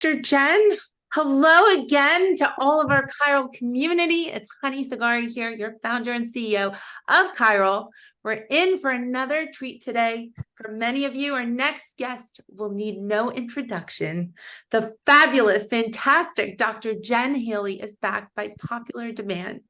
Dr. Jen. Hello again to all of our Qyral community. It's Honey Sagari here, your founder and CEO of Qyral. We're in for another treat today. For many of you, our next guest will need no introduction. The fabulous, fantastic Dr. Jen Haley is back by popular demand.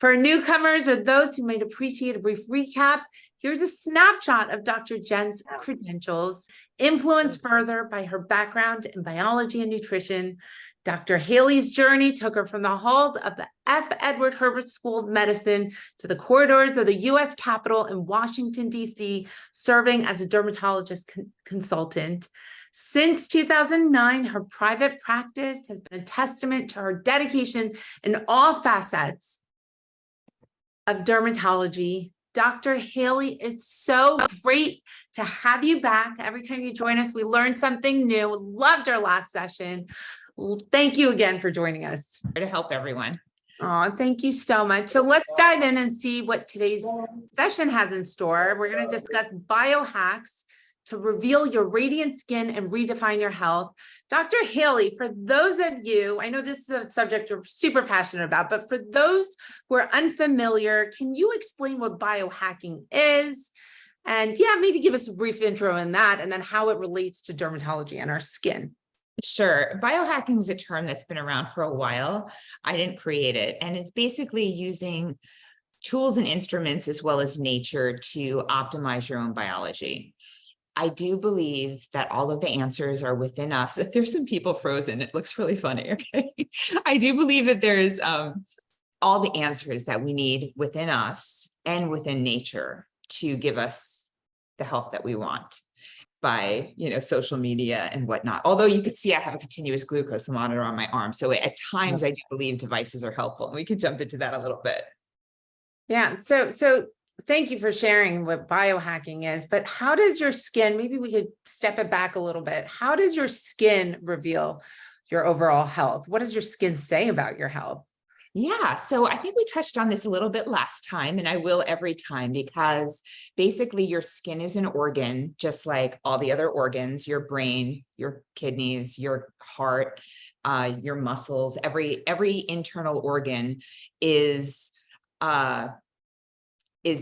For newcomers or those who might appreciate a brief recap, here's a snapshot of Dr. Jen's credentials, influenced further by her background in biology and nutrition. Dr. Haley's journey took her from the halls of the F. Edward Herbert School of Medicine to the corridors of the U.S. Capitol in Washington, D.C., serving as a dermatologist consultant. Since 2009, her private practice has been a testament to her dedication in all facets of dermatology. Dr. Haley, it's so great to have you back. Every time you join us, we learn something new. Loved our last session. Thank you again for joining us. To help everyone. Oh, thank you so much. So let's dive in and see what today's session has in store. We're going to discuss biohacks to reveal your radiant skin and redefine your health. Dr. Haley, for those of you, I know this is a subject you're super passionate about, but for those who are unfamiliar, can you explain what biohacking is? And yeah, maybe give us a brief intro in that, and then how it relates to dermatology and our skin. Sure. Biohacking is a term that's been around for a while. I didn't create it. And it's basically using tools and instruments as well as nature to optimize your own biology. I do believe that all of the answers are within us. If there's some people frozen, it looks really funny. Okay. I do believe that there's all the answers that we need within us and within nature to give us the health that we want by, social media and whatnot. Although you could see I have a continuous glucose monitor on my arm. So at times I do believe devices are helpful, and we can jump into that a little bit. Yeah. So thank you for sharing what biohacking is, but how does your skin, maybe we could step it back a little bit. How does your skin reveal your overall health? What does your skin say about your health? Yeah, so I think we touched on this a little bit last time, and I will every time, because basically your skin is an organ, just like all the other organs, your brain, your kidneys, your heart, your muscles, every internal organ is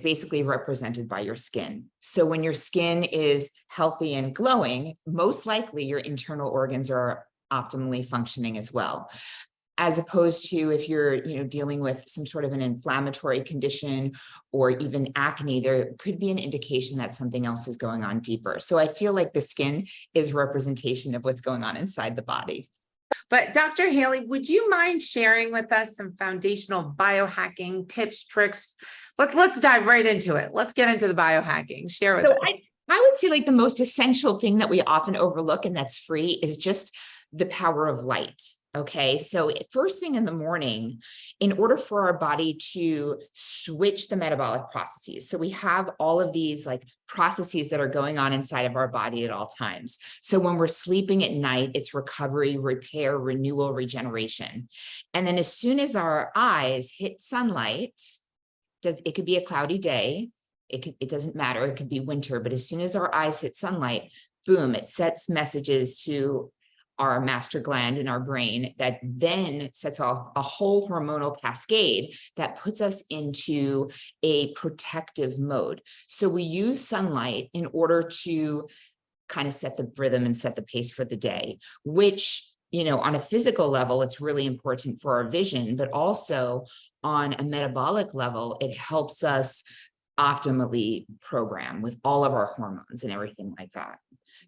basically represented by your skin. So when your skin is healthy and glowing, most likely your internal organs are optimally functioning as well. As opposed to if you're, dealing with some sort of an inflammatory condition or even acne, there could be an indication that something else is going on deeper. So I feel like the skin is representation of what's going on inside the body. But Dr. Haley, would you mind sharing with us some foundational biohacking tips, tricks? Let's dive right into it. Let's get into the biohacking. Share with us. I would say like the most essential thing that we often overlook and that's free is just the power of light. Okay, so first thing in the morning, in order for our body to switch the metabolic processes, so we have all of these like processes that are going on inside of our body at all times. So when we're sleeping at night, it's recovery, repair, renewal, regeneration. And then as soon as our eyes hit sunlight, it could be a cloudy day, it doesn't matter, it could be winter, but as soon as our eyes hit sunlight, boom, it sets messages to our master gland in our brain that then sets off a whole hormonal cascade that puts us into a protective mode. So we use sunlight in order to kind of set the rhythm and set the pace for the day, which, on a physical level, it's really important for our vision, but also on a metabolic level, it helps us optimally program with all of our hormones and everything like that.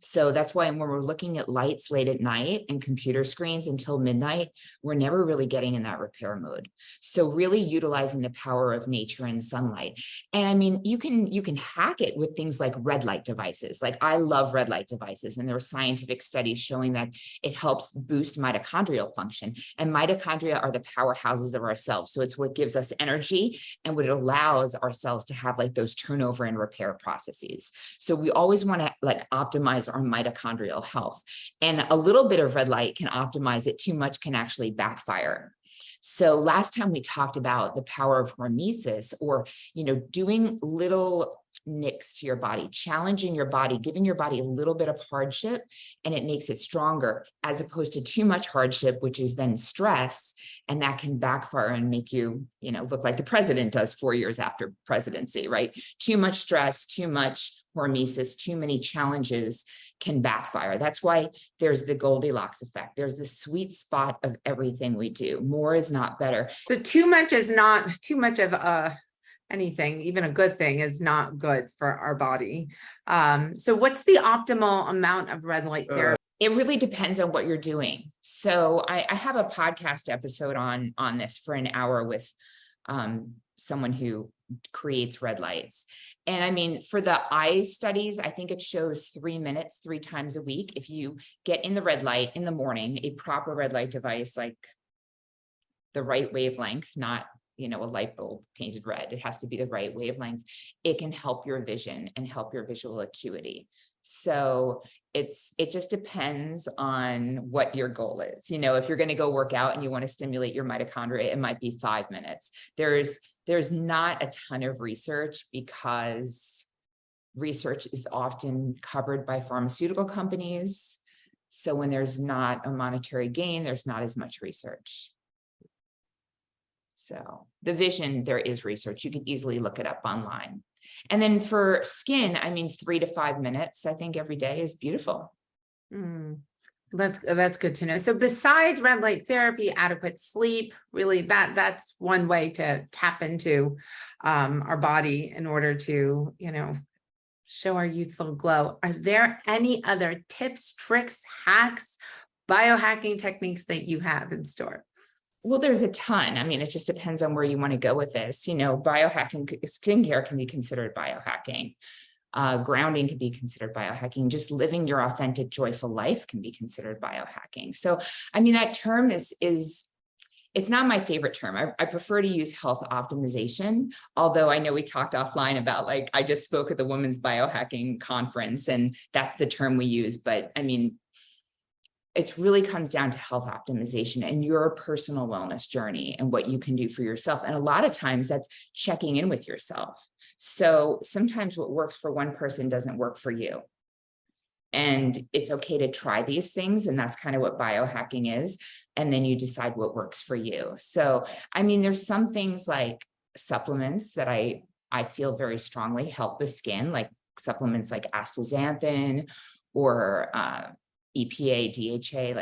So that's why when we're looking at lights late at night and computer screens until midnight, we're never really getting in that repair mode. So really utilizing the power of nature and sunlight. And I mean, you can hack it with things like red light devices. Like I love red light devices, and there are scientific studies showing that it helps boost mitochondrial function. And mitochondria are the powerhouses of our cells. So it's what gives us energy and what allows our cells to have like those turnover and repair processes. So we always want to like optimize our mitochondrial health, and a little bit of red light can optimize it. Too much can actually backfire. So last time we talked about the power of hormesis, or, doing little nicks to your body, challenging your body, giving your body a little bit of hardship, and it makes it stronger, as opposed to too much hardship, which is then stress, and that can backfire and make you, look like the president does 4 years after presidency, right? Too much stress, too much hormesis, too many challenges can backfire. That's why there's the Goldilocks effect. There's the sweet spot of everything we do. More is not better. So too much is not too much of anything, even a good thing is not good for our body. So what's the optimal amount of red light therapy? It really depends on what you're doing. So I have a podcast episode on this for an hour with someone who creates red lights. And I mean, for the eye studies, I think it shows 3 minutes, 3 times a week. If you get in the red light in the morning, a proper red light device, like the right wavelength, not, a light bulb painted red, it has to be the right wavelength. It can help your vision and help your visual acuity. So it just depends on what your goal is. If you're going to go work out and you want to stimulate your mitochondria, it might be 5 minutes. There's not a ton of research, because research is often covered by pharmaceutical companies. So when there's not a monetary gain, there's not as much research. So the vision, there is research. You can easily look it up online. And then for skin, I mean, 3 to 5 minutes, I think every day is beautiful. That's good to know. So besides red light therapy, adequate sleep, really that's one way to tap into our body in order to, show our youthful glow. Are there any other tips, tricks, hacks, biohacking techniques that you have in store? Well, there's a ton. I mean, it just depends on where you want to go with this. Biohacking, skincare can be considered biohacking. Grounding can be considered biohacking. Just living your authentic, joyful life can be considered biohacking. So, I mean, that term is it's not my favorite term. I prefer to use health optimization, although I know we talked offline about, I just spoke at the Women's Biohacking Conference, and that's the term we use. But I mean, it really comes down to health optimization and your personal wellness journey and what you can do for yourself. And a lot of times that's checking in with yourself. So sometimes what works for one person doesn't work for you. And it's okay to try these things. And that's kind of what biohacking is. And then you decide what works for you. So, I mean, there's some things like supplements that I feel very strongly help the skin, like supplements like astaxanthin or EPA, DHA,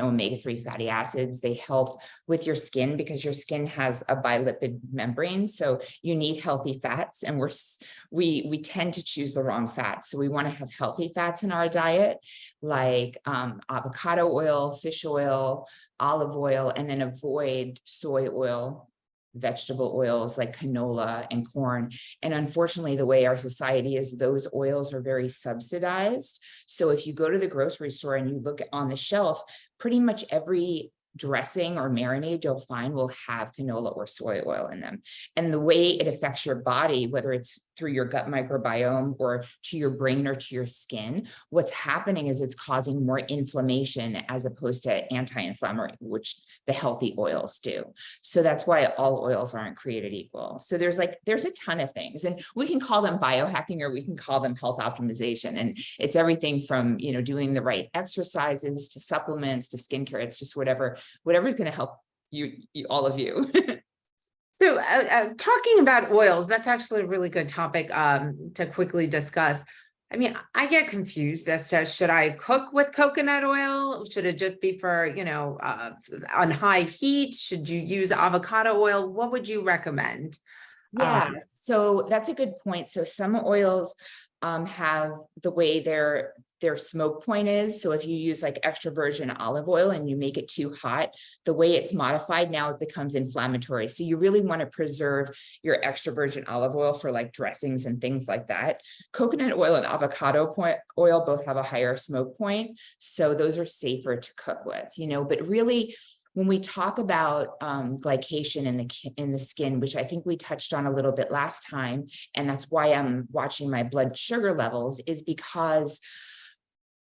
omega-3 fatty acids. They help with your skin because your skin has a bilipid membrane. So you need healthy fats, and we tend to choose the wrong fats. So we want to have healthy fats in our diet, like avocado oil, fish oil, olive oil, and then avoid soy oil, vegetable oils like canola and corn. And unfortunately, the way our society is, those oils are very subsidized. So if you go to the grocery store and you look on the shelf, pretty much every dressing or marinade you'll find will have canola or soy oil in them. And the way it affects your body, whether it's through your gut microbiome or to your brain or to your skin, what's happening is it's causing more inflammation as opposed to anti-inflammatory, which the healthy oils do. So that's why all oils aren't created equal. So there's a ton of things, and we can call them biohacking or we can call them health optimization. And it's everything from, doing the right exercises to supplements to skincare. It's just whatever's going to help you, all of you. So talking about oils, that's actually a really good topic to quickly discuss. I mean, I get confused as to, should I cook with coconut oil? Should it just be for, on high heat? Should you use avocado oil? What would you recommend? Yeah, so that's a good point. So some oils have the way their smoke point is. So if you use like extra virgin olive oil and you make it too hot, the way it's modified now, it becomes inflammatory. So you really want to preserve your extra virgin olive oil for like dressings and things like that. Coconut oil and avocado oil both have a higher smoke point, so those are safer to cook with, but really, when we talk about glycation in the skin, which I think we touched on a little bit last time, and that's why I'm watching my blood sugar levels, is because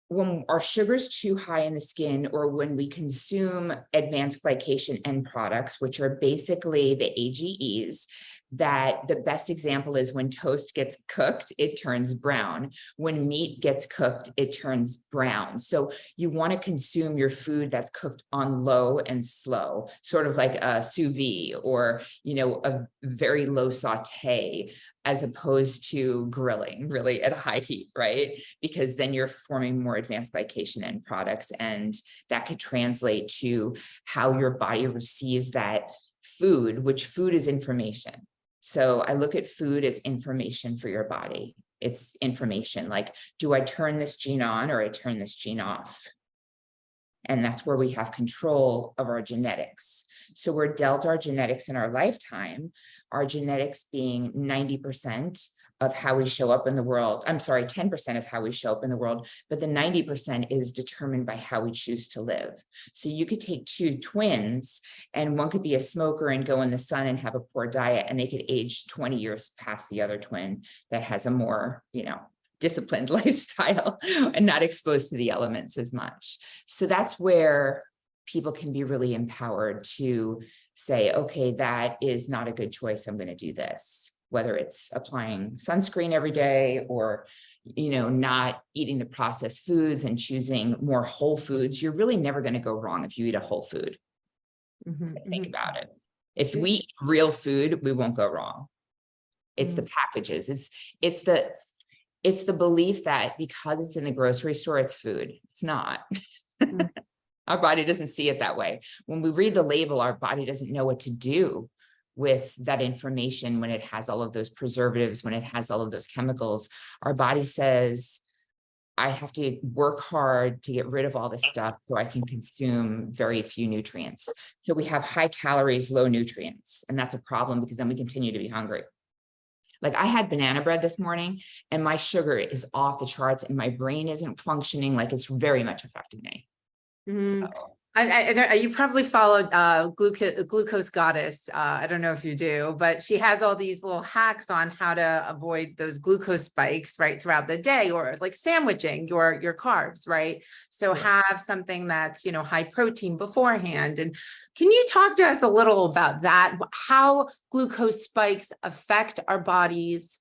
when our sugar's too high in the skin, or when we consume advanced glycation end products, which are basically the AGEs, that the best example is when toast gets cooked, it turns brown. When meat gets cooked, it turns brown. So you want to consume your food that's cooked on low and slow, sort of like a sous vide or, a very low saute, as opposed to grilling really at high heat, right? Because then you're forming more advanced glycation end products, and that could translate to how your body receives that food, which food is information. So I look at food as information for your body. It's information like, do I turn this gene on or I turn this gene off? And that's where we have control of our genetics. So we're dealt our genetics in our lifetime, our genetics being 90% of how we show up in the world. I'm sorry, 10% of how we show up in the world, but the 90% is determined by how we choose to live. So you could take two twins and one could be a smoker and go in the sun and have a poor diet, and they could age 20 years past the other twin that has a more, disciplined lifestyle and not exposed to the elements as much. So that's where people can be really empowered to say, okay, that is not a good choice. I'm going to do this, whether it's applying sunscreen every day or, not eating the processed foods and choosing more whole foods. You're really never going to go wrong if you eat a whole food. Think about it. If we eat real food, we won't go wrong. It's the packages. It's the belief that because it's in the grocery store, it's food. It's not. Our body doesn't see it that way. When we read the label, our body doesn't know what to do with that information when it has all of those preservatives, when it has all of those chemicals. Our body says, I have to work hard to get rid of all this stuff so I can consume very few nutrients. So we have high calories, low nutrients, and that's a problem because then we continue to be hungry. Like I had banana bread this morning and my sugar is off the charts and my brain isn't functioning like it's very much affecting me. So. You probably followed Glucose Goddess. I don't know if you do, but she has all these little hacks on how to avoid those glucose spikes right throughout the day, or like sandwiching your carbs, right? So have something that's, high protein beforehand. And can you talk to us a little about that? How glucose spikes affect our bodies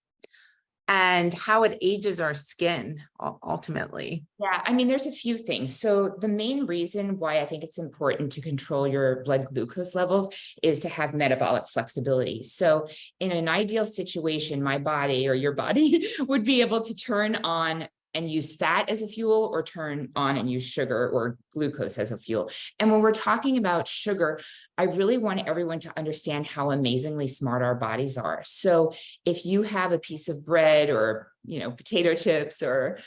and how it ages our skin ultimately? Yeah, I mean, there's a few things. So the main reason why I think it's important to control your blood glucose levels is to have metabolic flexibility. So in an ideal situation, my body or your body would be able to turn on and use fat as a fuel, or turn on and use sugar or glucose as a fuel. And when we're talking about sugar, I really want everyone to understand how amazingly smart our bodies are. So if you have a piece of bread or, potato chips or,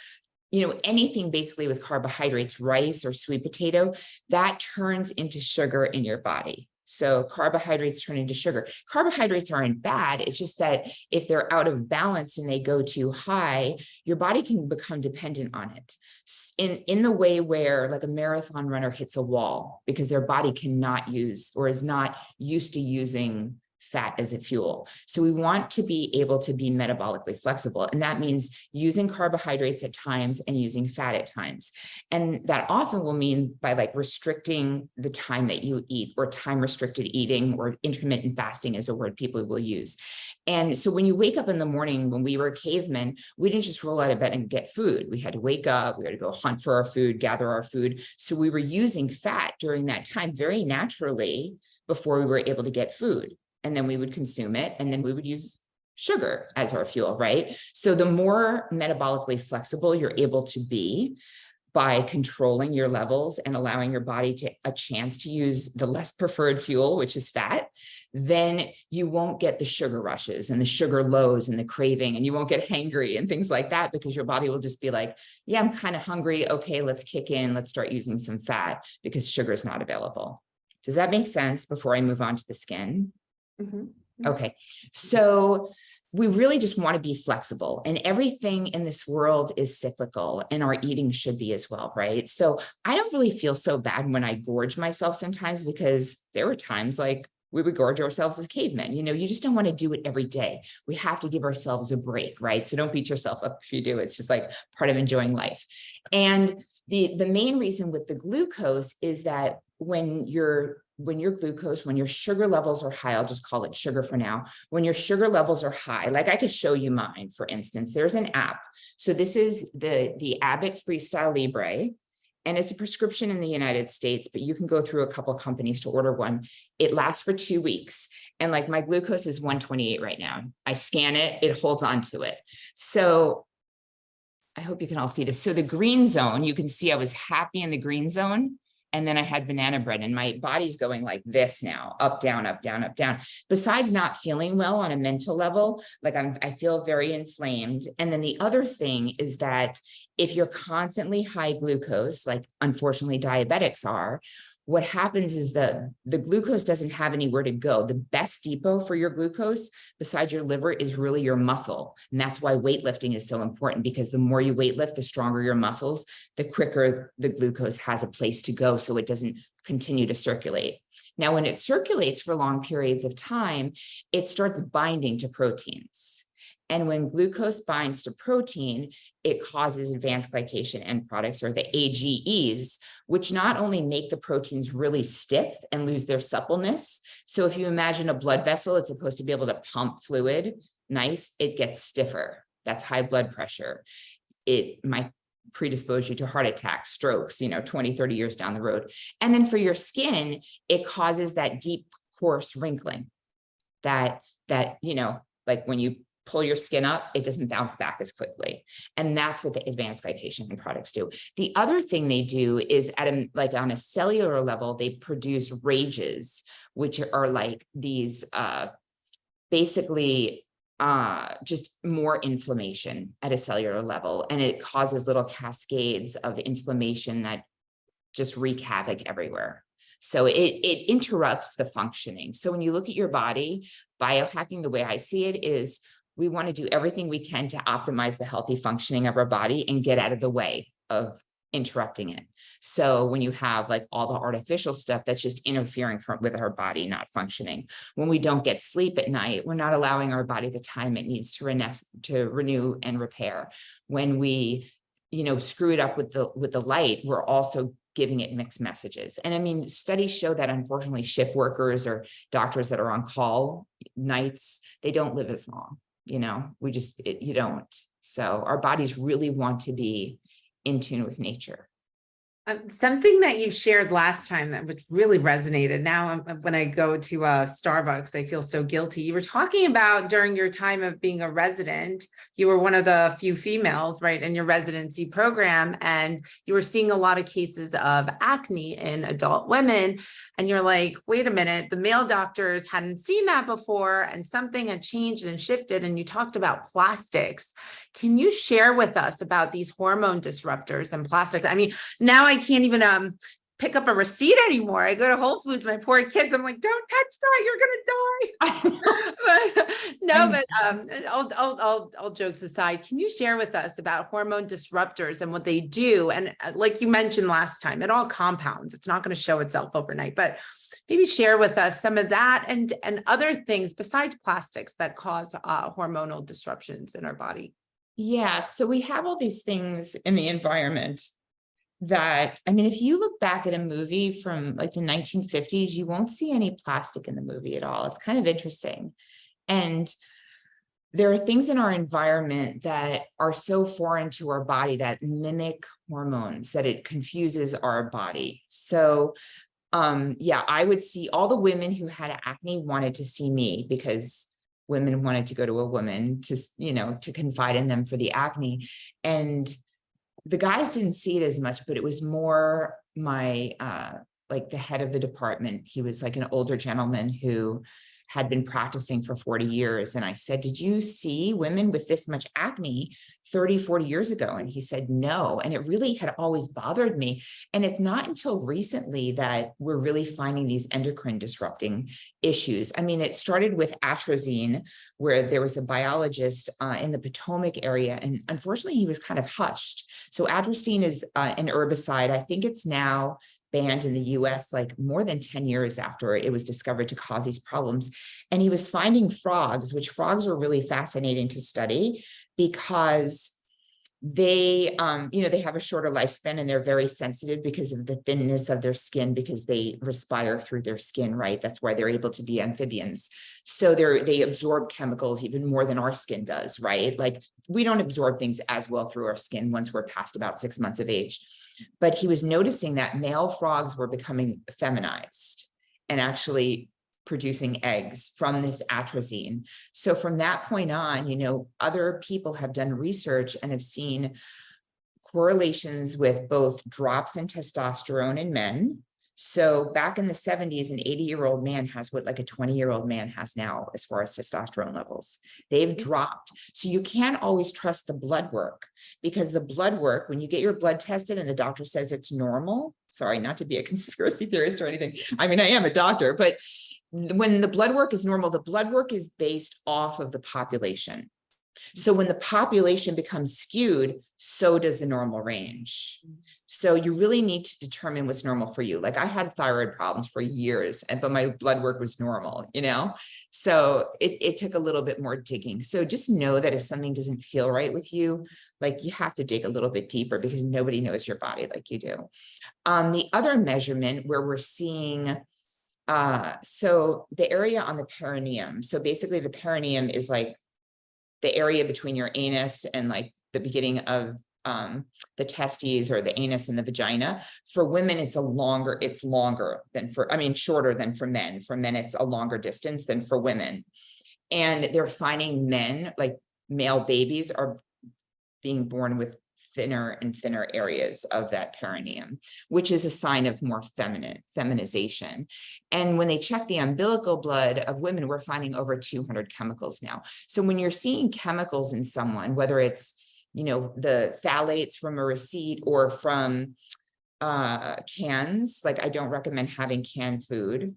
anything basically with carbohydrates, rice or sweet potato, that turns into sugar in your body. So carbohydrates turn into sugar. Carbohydrates aren't bad. It's just that if they're out of balance and they go too high, your body can become dependent on it in the way where like a marathon runner hits a wall because their body cannot use or is not used to using fat as a fuel. So we want to be able to be metabolically flexible. And that means using carbohydrates at times and using fat at times. And that often will mean by like restricting the time that you eat, or time restricted eating, or intermittent fasting is a word people will use. And so when you wake up in the morning, when we were cavemen, we didn't just roll out of bed and get food. We had to wake up, we had to go hunt for our food, gather our food. So we were using fat during that time very naturally before we were able to get food. And then we would consume it, and then we would use sugar as our fuel, right? So the more metabolically flexible you're able to be by controlling your levels and allowing your body to a chance to use the less preferred fuel, which is fat, then you won't get the sugar rushes and the sugar lows and the craving, and you won't get hangry and things like that, because your body will just be like, yeah, I'm kind of hungry. Okay, let's kick in. Let's start using some fat because sugar is not available. Does that make sense before I move on to the skin? Okay, so we really just want to be flexible, and everything in this world is cyclical, and our eating should be as well, right? So I don't really feel so bad when I gorge myself sometimes, because there were times like we would gorge ourselves as cavemen. You just don't want to do it every day. We have to give ourselves a break, right? So don't beat yourself up if you do. It's just like part of enjoying life. And the main reason with the glucose is that when you're when your glucose, when your sugar levels are high, I'll just call it sugar for now. When your sugar levels are high, like I could show you mine, for instance, there's an app. So this is the Abbott Freestyle Libre, and it's a prescription in the United States, but you can go through a couple companies to order one. It lasts for 2 weeks. And like my glucose is 128 right now. I scan it, it holds on to it. So I hope you can all see this. So the green zone, you can see I was happy in the green zone. And then I had banana bread, and my body's going like this now, up, down, up, down, up, down. Besides not feeling well on a mental level, like I feel very inflamed. And then the other thing is that if you're constantly high glucose, like unfortunately diabetics are, what happens is the glucose doesn't have anywhere to go. The best depot for your glucose besides your liver is really your muscle. And that's why weightlifting is so important, because the more you weightlift, the stronger your muscles, the quicker the glucose has a place to go so it doesn't continue to circulate. Now, when it circulates for long periods of time, it starts binding to proteins. And when glucose binds to protein, it causes advanced glycation end products, or the AGEs, which not only make the proteins really stiff and lose their suppleness. So if you imagine a blood vessel, it's supposed to be able to pump fluid, nice, it gets stiffer. That's high blood pressure. It might predispose you to heart attacks, strokes, 20, 30 years down the road. And then for your skin, it causes that deep, coarse wrinkling that, like when you pull your skin up, it doesn't bounce back as quickly. And that's what the advanced glycation products do. The other thing they do is on a cellular level, they produce rages, which are like these basically just more inflammation at a cellular level. And it causes little cascades of inflammation that just wreak havoc everywhere. So it interrupts the functioning. So when you look at your body, biohacking, the way I see it is, we want to do everything we can to optimize the healthy functioning of our body and get out of the way of interrupting it. So when you have like all the artificial stuff that's just interfering with our body not functioning, when we don't get sleep at night, we're not allowing our body the time it needs to renew and repair. When we, screw it up with the light, we're also giving it mixed messages. And I mean, studies show that unfortunately shift workers or doctors that are on call nights, they don't live as long. You don't. So our bodies really want to be in tune with nature. Something that you shared last time that which really resonated. Now, when I go to Starbucks, I feel so guilty. You were talking about during your time of being a resident, you were one of the few females, right, in your residency program, and you were seeing a lot of cases of acne in adult women. And you're like, wait a minute, the male doctors hadn't seen that before, and something had changed and shifted. And you talked about plastics. Can you share with us about these hormone disruptors and plastics? I mean, now I can't even pick up a receipt anymore. I go to Whole Foods, my poor kids, I'm like, don't touch that, you're gonna die. All jokes aside, can you share with us about hormone disruptors and what they do? And like you mentioned last time, it all compounds. It's not going to show itself overnight, but maybe share with us some of that and other things besides plastics that cause hormonal disruptions in our body. Yeah, so we have all these things in the environment that, I mean, if you look back at a movie from like the 1950s, you won't see any plastic in the movie at all. It's kind of interesting. And there are things in our environment that are so foreign to our body that mimic hormones, that it confuses our body. So yeah, I would see all the women who had acne wanted to see me, because women wanted to go to a woman to, to confide in them for the acne. And the guys didn't see it as much, but it was more my, like the head of the department. He was like an older gentleman who had been practicing for 40 years. And I said, did you see women with this much acne 30, 40 years ago? And he said, no. And it really had always bothered me. And it's not until recently that we're really finding these endocrine disrupting issues. I mean, it started with atrazine, where there was a biologist in the Potomac area, and unfortunately he was kind of hushed. So atrazine is an herbicide. I think it's now banned in the US like more than 10 years after it was discovered to cause these problems. And he was finding frogs, which frogs are really fascinating to study, because they, they have a shorter lifespan, and they're very sensitive because of the thinness of their skin, because they respire through their skin, right? That's why they're able to be amphibians. So they absorb chemicals even more than our skin does, right? Like, we don't absorb things as well through our skin once we're past about 6 months of age. But he was noticing that male frogs were becoming feminized and actually producing eggs from this atrazine. So from that point on, other people have done research and have seen correlations with both drops in testosterone in men. So back in the 70s, an 80-year-old man has what like a 20-year-old man has now as far as testosterone levels. They've dropped. So you can't always trust the blood work, because the blood work, when you get your blood tested and the doctor says it's normal, sorry, not to be a conspiracy theorist or anything. I mean, I am a doctor, but when the blood work is normal, the blood work is based off of the population. So when the population becomes skewed, so does the normal range. So you really need to determine what's normal for you. Like, I had thyroid problems for years, but my blood work was normal, So it took a little bit more digging. So just know that if something doesn't feel right with you, like, you have to dig a little bit deeper, because nobody knows your body like you do. The other measurement where we're seeing, so the area on the perineum. So basically the perineum is like the area between your anus and like the beginning of the testes, or the anus and the vagina. For women, it's longer than shorter than for men. For men, it's a longer distance than for women. And they're finding men, like male babies, are being born with thinner and thinner areas of that perineum, which is a sign of more feminization. And when they check the umbilical blood of women, we're finding over 200 chemicals now. So when you're seeing chemicals in someone, whether it's, the phthalates from a receipt or from cans, like, I don't recommend having canned food,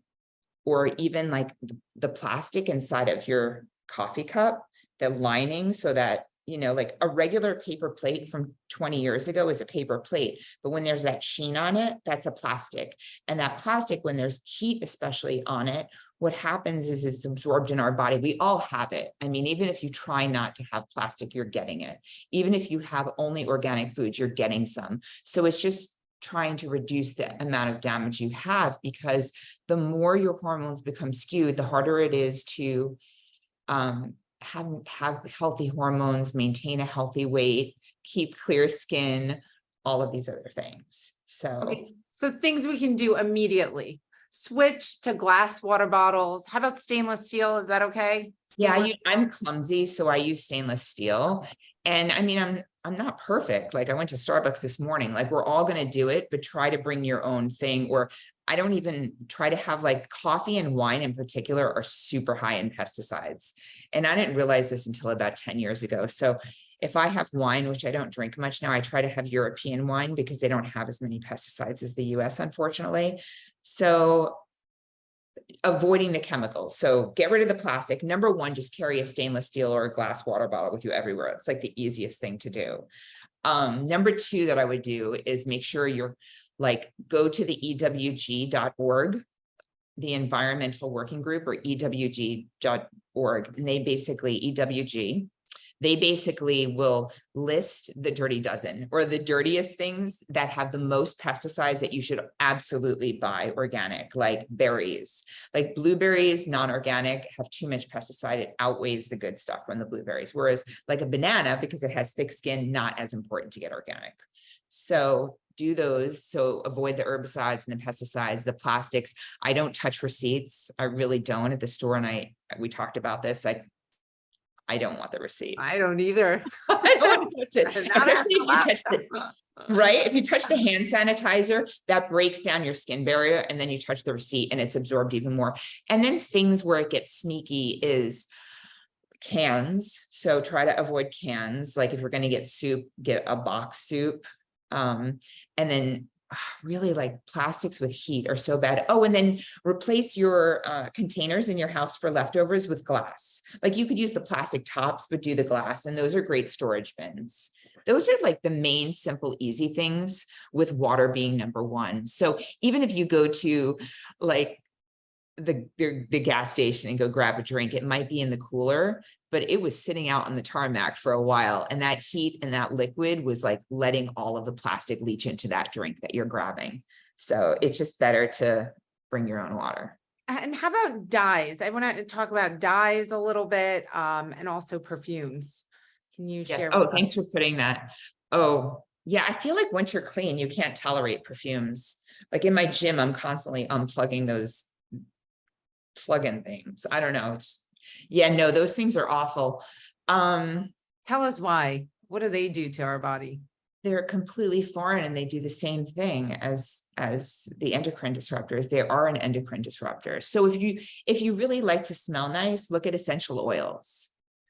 or even like the plastic inside of your coffee cup, the lining, so that like a regular paper plate from 20 years ago is a paper plate, but when there's that sheen on it, that's a plastic. And that plastic, when there's heat, especially on it, what happens is it's absorbed in our body. We all have it. I mean, even if you try not to have plastic, you're getting it. Even if you have only organic foods, you're getting some. So it's just trying to reduce the amount of damage you have, because the more your hormones become skewed, the harder it is to have healthy hormones, maintain a healthy weight, keep clear skin, all of these other things. Okay. So things we can do immediately: switch to glass water bottles. How about stainless steel? Is that okay? Yeah, I'm clumsy, so I use stainless steel. And I mean, I'm not perfect. Like, I went to Starbucks this morning. Like, we're all going to do it, but try to bring your own thing. Or I don't even try to have, like, coffee and wine in particular are super high in pesticides. And I didn't realize this until about 10 years ago. So if I have wine, which I don't drink much now, I try to have European wine, because they don't have as many pesticides as the US, unfortunately. So avoiding the chemicals. So get rid of the plastic. Number one, just carry a stainless steel or a glass water bottle with you everywhere. It's like the easiest thing to do. Number two that I would do is make sure you're go to the ewg.org, the Environmental Working Group, or ewg.org. And they basically will list the dirty dozen, or the dirtiest things that have the most pesticides that you should absolutely buy organic, like berries. Like blueberries, non-organic, have too much pesticide. It outweighs the good stuff from the blueberries. Whereas like a banana, because it has thick skin, not as important to get organic. So do those. So avoid the herbicides and the pesticides, the plastics. I don't touch receipts. I really don't at the store. And we talked about this. I don't want the receipt. I don't either. I don't want to touch it. Especially if you touch right? If you touch the hand sanitizer, that breaks down your skin barrier, and then you touch the receipt and it's absorbed even more. And then things where it gets sneaky is cans. So try to avoid cans. Like if you're going to get soup, get a box soup. And then really, like, plastics with heat are so bad. Oh, and then replace your containers in your house for leftovers with glass. Like, you could use the plastic tops, but do the glass. And those are great storage bins. Those are like the main, simple, easy things, with water being number one. So even if you go to like the gas station and go grab a drink. It might be in the cooler, but it was sitting out on the tarmac for a while. And that heat and that liquid was like letting all of the plastic leach into that drink that you're grabbing. So it's just better to bring your own water. And how about dyes? I want to talk about dyes a little bit, and also perfumes. Can you Yes. share? Oh, thanks for putting that. Oh, yeah. I feel like once you're clean, you can't tolerate perfumes. Like in my gym, I'm constantly unplugging those plug-in things. I don't know. Yeah, no, those things are awful. Tell us why. What do they do to our body? They're completely foreign and they do the same thing as the endocrine disruptors. They are an endocrine disruptor. So if you really like to smell nice, look at essential oils.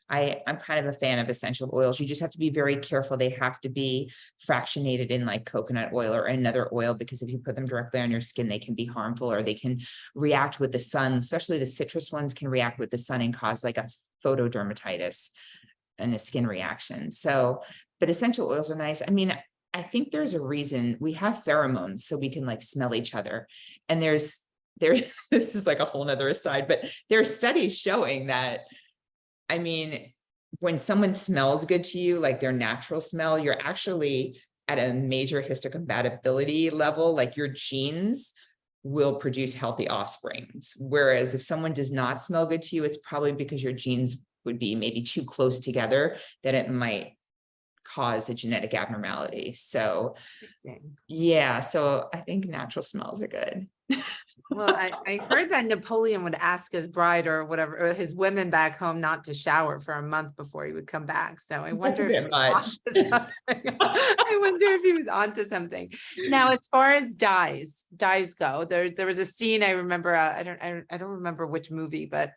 I'm kind of a fan of essential oils. You just have to be very careful. They have to be fractionated in like coconut oil or another oil, because if you put them directly on your skin, they can be harmful, or they can react with the sun. Especially the citrus ones can react with the sun and cause like a photodermatitis and a skin reaction. So, but essential oils are nice. I mean, I think there's a reason we have pheromones so we can like smell each other. And there's this is like a whole nother aside, but there are studies showing that, I mean, when someone smells good to you, like their natural smell, you're actually at a major histocompatibility level, like your genes will produce healthy offsprings. Whereas if someone does not smell good to you, it's probably because your genes would be maybe too close together that it might cause a genetic abnormality. So yeah, so I think natural smells are good. Well, I heard that Napoleon would ask his bride or whatever, or his women back home not to shower for a month before he would come back. So I wonder if I wonder if he was onto something. Now, as far as dyes go, there was a scene I remember. I don't remember which movie, but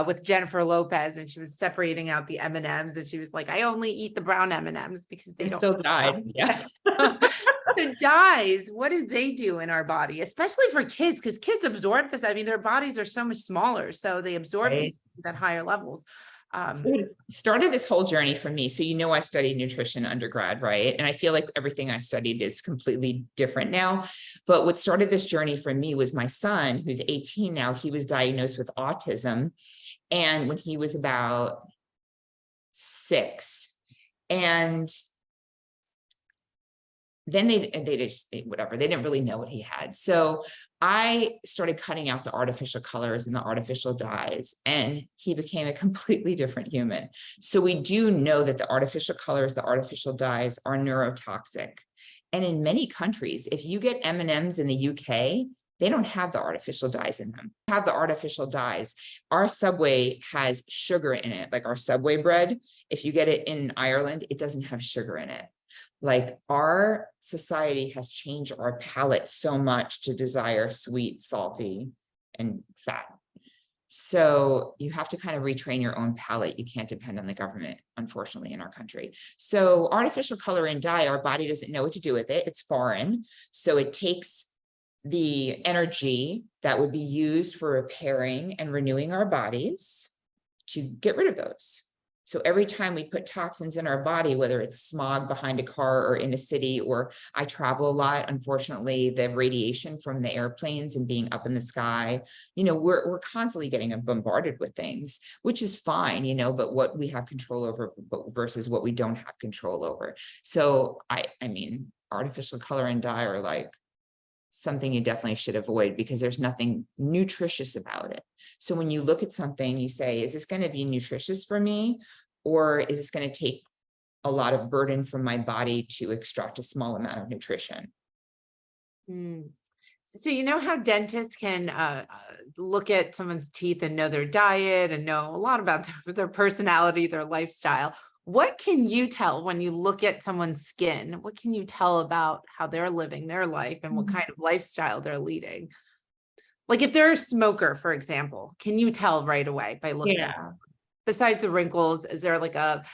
with Jennifer Lopez, and she was separating out the M&Ms, and she was like, "I only eat the brown M&Ms because they don't still died." Yeah. So dyes, what do they do in our body, especially for kids? Because kids absorb this. I mean, their bodies are so much smaller, so they absorb these things at higher levels. So it started this whole journey for me. So, I studied nutrition undergrad, right? And I feel like everything I studied is completely different now. But what started this journey for me was my son, who's 18 now. He was diagnosed with autism. And when he was about 6, and then they didn't really know what he had. So I started cutting out the artificial colors and the artificial dyes, and he became a completely different human. So we do know that the artificial colors, the artificial dyes are neurotoxic. And in many countries, if you get M&Ms in the UK, they don't have the artificial dyes in them. Have the artificial dyes. Our Subway has sugar in it, like our Subway bread. If you get it in Ireland, it doesn't have sugar in it. Like our society has changed our palate so much to desire sweet, salty, and fat. So you have to kind of retrain your own palate. You can't depend on the government, unfortunately, in our country. So artificial color and dye, our body doesn't know what to do with it. It's foreign. So it takes the energy that would be used for repairing and renewing our bodies to get rid of those. So every time we put toxins in our body, whether it's smog behind a car or in a city, or I travel a lot, unfortunately, the radiation from the airplanes and being up in the sky, we're constantly getting bombarded with things, which is fine, but what we have control over versus what we don't have control over. So I mean, artificial color and dye are like something you definitely should avoid, because there's nothing nutritious about it. So when you look at something, you say, is this going to be nutritious for me? Or is this going to take a lot of burden from my body to extract a small amount of nutrition? So how dentists can look at someone's teeth and know their diet and know a lot about their personality, their lifestyle. What can you tell when you look at someone's skin? What can you tell about how they're living their life and what kind of lifestyle they're leading? Like if they're a smoker, for example, can you tell right away by looking at them? Besides the wrinkles, is there like a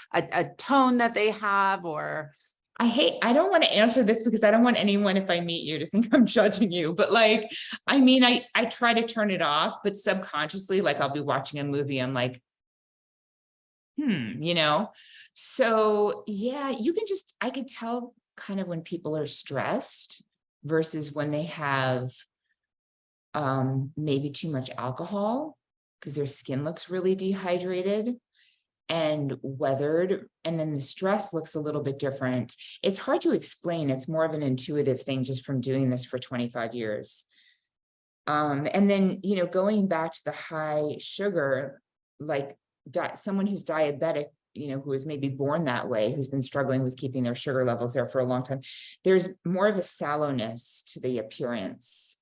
tone that they have? Or I don't want to answer this because I don't want anyone, if I meet you, to think I'm judging you, but like, I mean, I try to turn it off, but subconsciously, like I'll be watching a movie, I'm like, so yeah, I could tell kind of when people are stressed versus when they have maybe too much alcohol because their skin looks really dehydrated and weathered, and then the stress looks a little bit different. It's hard to explain. It's more of an intuitive thing just from doing this for 25 years. And then, going back to the high sugar, like someone who's diabetic, who was maybe born that way, who's been struggling with keeping their sugar levels there for a long time, there's more of a sallowness to the appearance.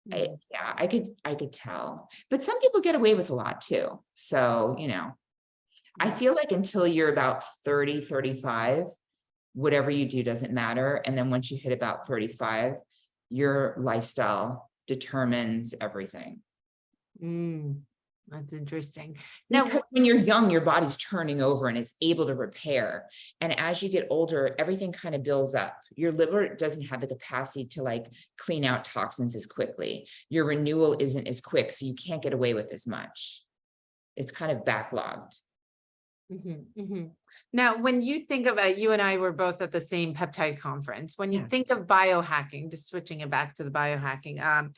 Yeah, I could tell, but some people get away with a lot too. So, I feel like until you're about 30, 35, whatever you do doesn't matter. And then once you hit about 35, your lifestyle determines everything. That's interesting. Now, because when you're young, your body's turning over and it's able to repair. And as you get older, everything kind of builds up. Your liver doesn't have the capacity to like clean out toxins as quickly. Your renewal isn't as quick, so you can't get away with as much. It's kind of backlogged. Now, when you think about, you and I were both at the same peptide conference, when you think of biohacking, just switching it back to the biohacking,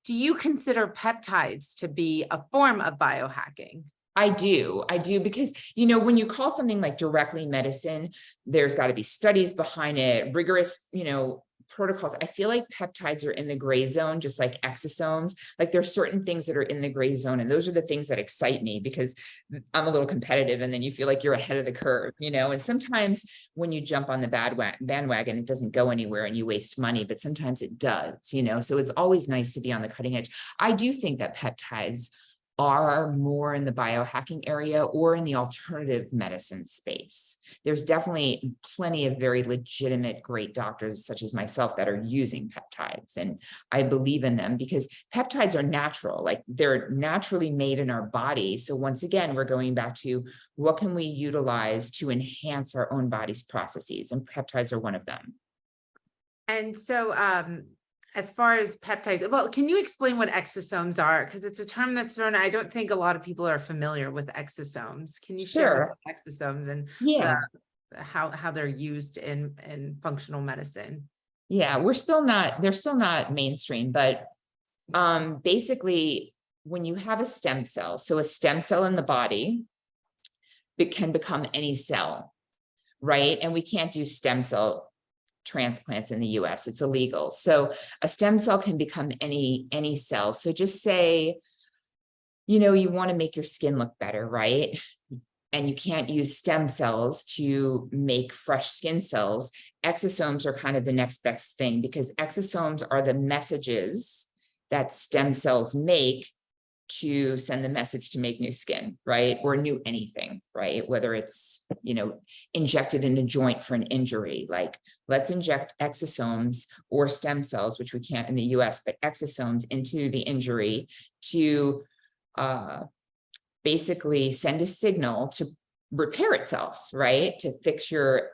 do you consider peptides to be a form of biohacking? I do because, when you call something like directly medicine, there's got to be studies behind it, rigorous, protocols. I feel like peptides are in the gray zone, just like exosomes. Like there's certain things that are in the gray zone. And those are the things that excite me because I'm a little competitive, and then you feel like you're ahead of the curve, and sometimes when you jump on the bandwagon, it doesn't go anywhere and you waste money, but sometimes it does, so it's always nice to be on the cutting edge. I do think that peptides are more in the biohacking area or in the alternative medicine space. There's definitely plenty of very legitimate, great doctors such as myself that are using peptides. And I believe in them because peptides are natural, like they're naturally made in our body. So once again, we're going back to what can we utilize to enhance our own body's processes, and peptides are one of them. And so, as far as peptides, well, can you explain what exosomes are? Because it's a term that's thrown. I don't think a lot of people are familiar with exosomes. Can you share exosomes and how they're used in functional medicine? Yeah, they're still not mainstream, but basically when you have a stem cell, so a stem cell in the body, it can become any cell, right? And we can't do stem cell transplants in the US. It's illegal. So a stem cell can become any cell. So just say, you want to make your skin look better, right? And you can't use stem cells to make fresh skin cells. Exosomes are kind of the next best thing because exosomes are the messages that stem cells make to send the message to make new skin, right? Or new anything, right? Whether it's, injected in a joint for an injury, like let's inject exosomes or stem cells, which we can't in the US, but exosomes into the injury to basically send a signal to repair itself, right? To fix your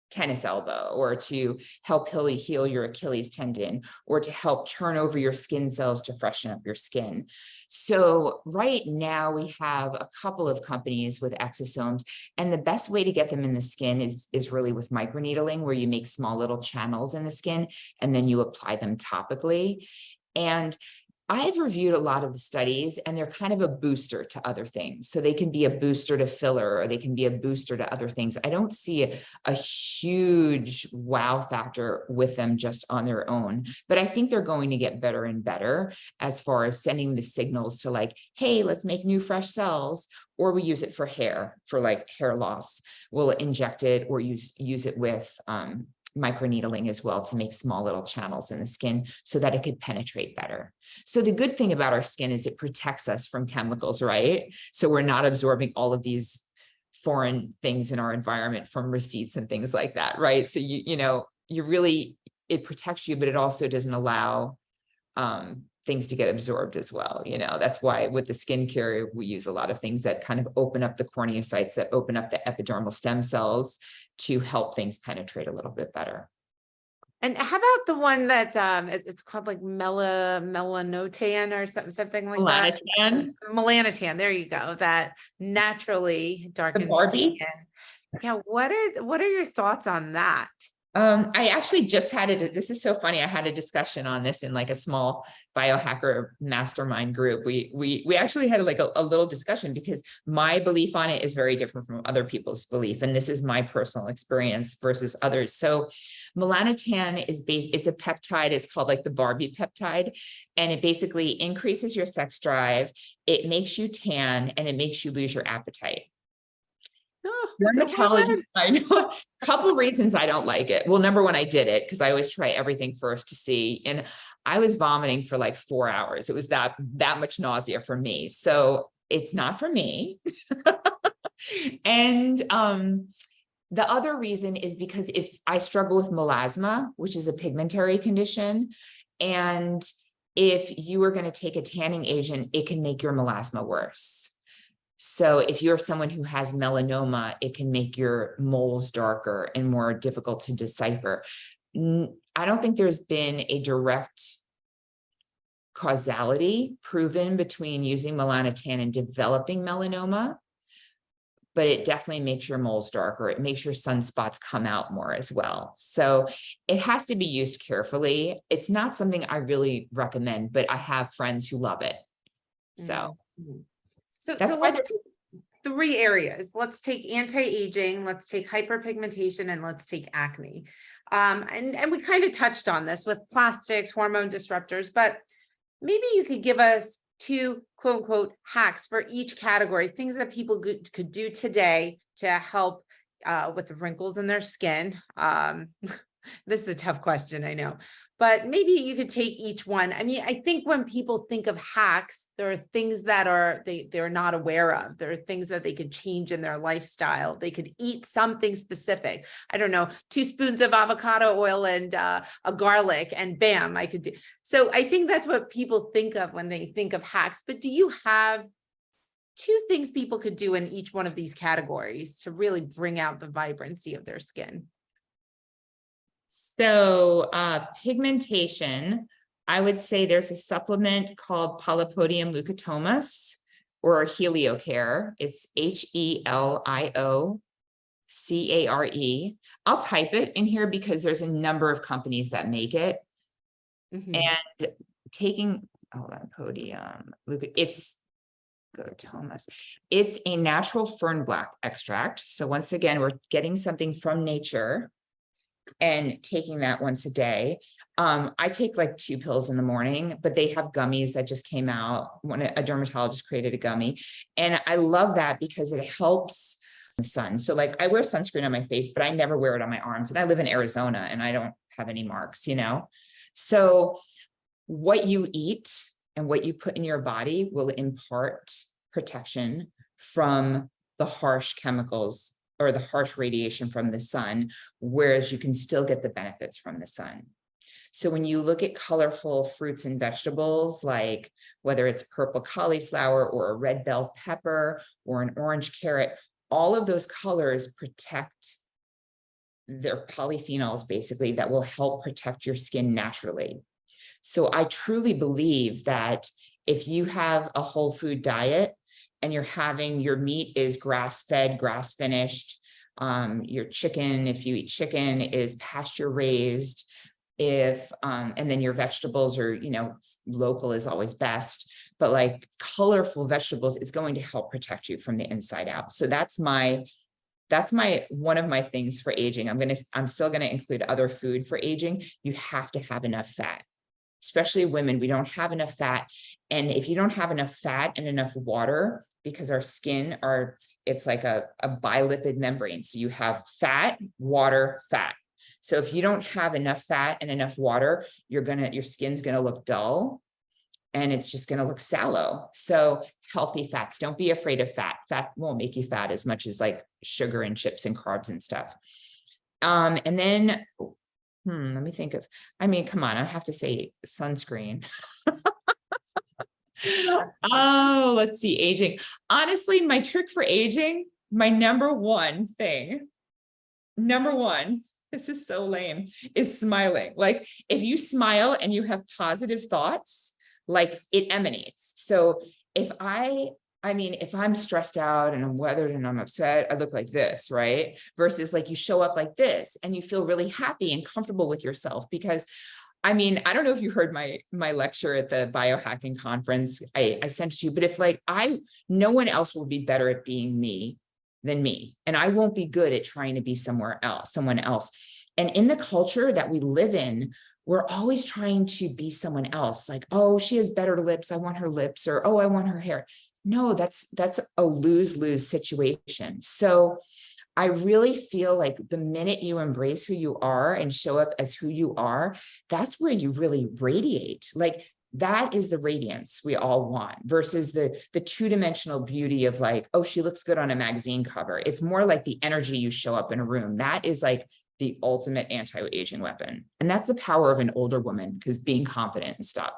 tennis elbow, or to help heal your Achilles tendon, or to help turn over your skin cells to freshen up your skin. So right now we have a couple of companies with exosomes, and the best way to get them in the skin is really with microneedling, where you make small little channels in the skin and then you apply them topically. And I've reviewed a lot of the studies, and they're kind of a booster to other things. So they can be a booster to filler, or they can be a booster to other things. I don't see a huge wow factor with them just on their own, but I think they're going to get better and better as far as sending the signals to like, hey, let's make new fresh cells, or we use it for hair, for like hair loss. We'll inject it or use it with microneedling as well to make small little channels in the skin so that it could penetrate better. So the good thing about our skin is it protects us from chemicals, right? So we're not absorbing all of these foreign things in our environment from receipts and things like that, right? So it protects you, but it also doesn't allow things to get absorbed as well. That's why with the skincare, we use a lot of things that kind of open up the corneocytes, that open up the epidermal stem cells to help things penetrate a little bit better. And how about the one that's it's called like melanotan or something like that? Melanotan. There you go. That naturally darkens your skin. Yeah. What are your thoughts on that? I actually just had this is so funny. I had a discussion on this in like a small biohacker mastermind group. We actually had like a little discussion because my belief on it is very different from other people's belief. And this is my personal experience versus others. So melanotan is it's a peptide. It's called like the Barbie peptide. And it basically increases your sex drive. It makes you tan and it makes you lose your appetite. Oh, Dermatologist, I know a couple of reasons I don't like it. Well, number one, I did it because I always try everything first to see. And I was vomiting for like 4 hours. It was that much nausea for me. So it's not for me. And the other reason is because if I struggle with melasma, which is a pigmentary condition, and if you are going to take a tanning agent, it can make your melasma worse. So if you're someone who has melanoma, it can make your moles darker and more difficult to decipher. I don't think there's been a direct causality proven between using melanotan and developing melanoma, but it definitely makes your moles darker. It makes your sunspots come out more as well. So it has to be used carefully. It's not something I really recommend, but I have friends who love it. So. Mm-hmm. So That's let's take 3 areas. Let's take anti-aging, let's take hyperpigmentation, and let's take acne. And we kind of touched on this with plastics, hormone disruptors, but maybe you could give us 2 quote unquote hacks for each category, things that people could do today to help with the wrinkles in their skin. This is a tough question, I know, but maybe you could take each one. I mean, I think when people think of hacks, there are things that they're not aware of. There are things that they could change in their lifestyle. They could eat something specific. I don't know, 2 spoons of avocado oil and a garlic, and bam, I could do. So I think that's what people think of when they think of hacks. But do you have 2 things people could do in each one of these categories to really bring out the vibrancy of their skin? So pigmentation, I would say there's a supplement called Polypodium leucotomus or HelioCare. It's HelioCare. I'll type it in here because there's a number of companies that make it. Mm-hmm. And taking, hold on, podium, it's leucotomus. It's a natural fern black extract. So once again, we're getting something from nature and taking that once a day. I take like 2 pills in the morning, but they have gummies that just came out when a dermatologist created a gummy. And I love that because it helps the sun. So like I wear sunscreen on my face, but I never wear it on my arms. And I live in Arizona and I don't have any marks, you know? So what you eat and what you put in your body will impart protection from the harsh chemicals or the harsh radiation from the sun, whereas you can still get the benefits from the sun. So when you look at colorful fruits and vegetables, like whether it's purple cauliflower or a red bell pepper or an orange carrot, all of those colors protect their polyphenols, basically, that will help protect your skin naturally. So I truly believe that if you have a whole food diet, and you're having your meat is grass-fed, grass-finished, your chicken, if you eat chicken, is pasture-raised, and then your vegetables are, you know, local is always best, but like colorful vegetables, it's going to help protect you from the inside out. So that's one of my things for aging. I'm still gonna include other food for aging. You have to have enough fat. Especially women, we don't have enough fat. And if you don't have enough fat and enough water, because our skin it's like a bilipid membrane. So you have fat, water, fat. So if you don't have enough fat and enough water, your skin's gonna look dull and it's just gonna look sallow. So healthy fats, don't be afraid of fat. Fat won't make you fat as much as like sugar and chips and carbs and stuff. And then let me think of, come on, I have to say sunscreen. Oh, let's see, aging. Honestly, my trick for aging, my number one, this is so lame, is smiling. Like if you smile and you have positive thoughts, like it emanates. So if I I mean, if I'm stressed out and I'm weathered and I'm upset, I look like this, right? Versus like you show up like this and you feel really happy and comfortable with yourself. Because I mean, I don't know if you heard my lecture at the biohacking conference. I sent it to you, but if like no one else will be better at being me than me. And I won't be good at trying to be someone else. And in the culture that we live in, we're always trying to be someone else. Like, oh, she has better lips, I want her lips, or oh, I want her hair. No, that's a lose-lose situation. So I really feel like the minute you embrace who you are and show up as who you are, that's where you really radiate. Like that is the radiance we all want versus the two-dimensional beauty of like, oh, she looks good on a magazine cover. It's more like the energy you show up in a room. That is like the ultimate anti-aging weapon. And that's the power of an older woman, because being confident and stuff.